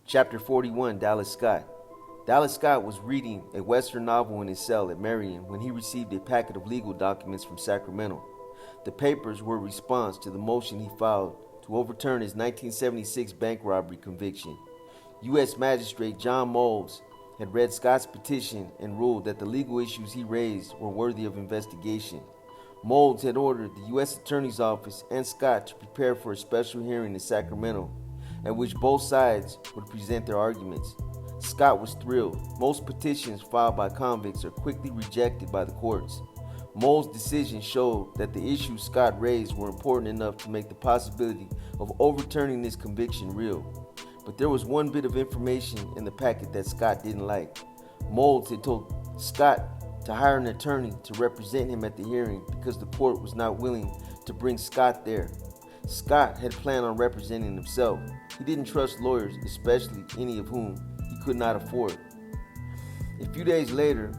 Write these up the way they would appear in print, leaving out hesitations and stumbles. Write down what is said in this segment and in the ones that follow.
Chapter 41, Dallas Scott. Dallas Scott was reading a Western novel in his cell at Marion when he received a packet of legal documents from Sacramento. The papers were a response to the motion he filed to overturn his 1976 bank robbery conviction. U.S. Magistrate John Moles had read Scott's petition and ruled that the legal issues he raised were worthy of investigation. Moles had ordered the U.S. Attorney's Office and Scott to prepare for a special hearing in Sacramento, at which both sides would present their arguments. Scott was thrilled. Most petitions filed by convicts are quickly rejected by the courts. Moles' decision showed that the issues Scott raised were important enough to make the possibility of overturning this conviction real. But there was one bit of information in the packet that Scott didn't like. Moles had told Scott to hire an attorney to represent him at the hearing because the court was not willing to bring Scott there. Scott had planned on representing himself. He didn't trust lawyers, especially any of whom he could not afford. A few days later,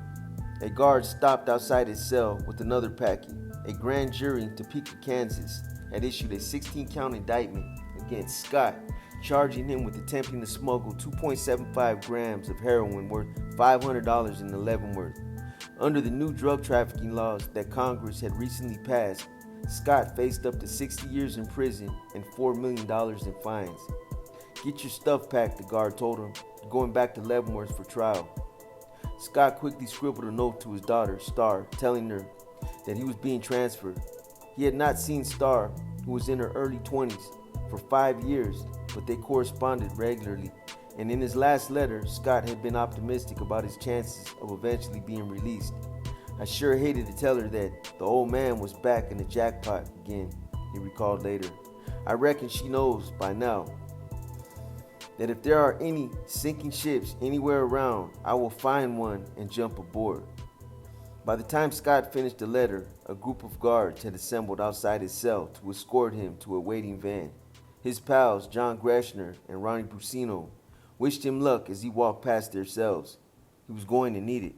a guard stopped outside his cell with another packet. A grand jury in Topeka, Kansas, had issued a 16-count indictment against Scott, charging him with attempting to smuggle 2.75 grams of heroin worth $500 in Leavenworth. Under the new drug trafficking laws that Congress had recently passed, Scott faced up to 60 years in prison and $4 million in fines. "Get your stuff packed," the guard told him, going back to Leavenworth for trial. Scott quickly scribbled a note to his daughter, Star, telling her that he was being transferred. He had not seen Star, who was in her early 20s, for 5 years, but they corresponded regularly. And in his last letter, Scott had been optimistic about his chances of eventually being released. "I sure hated to tell her that the old man was back in the jackpot again," he recalled later. "I reckon she knows by now that if there are any sinking ships anywhere around, I will find one and jump aboard." By the time Scott finished the letter, a group of guards had assembled outside his cell to escort him to a waiting van. His pals, John Greshner and Ronnie Brusino, wished him luck as he walked past their cells. He was going to need it.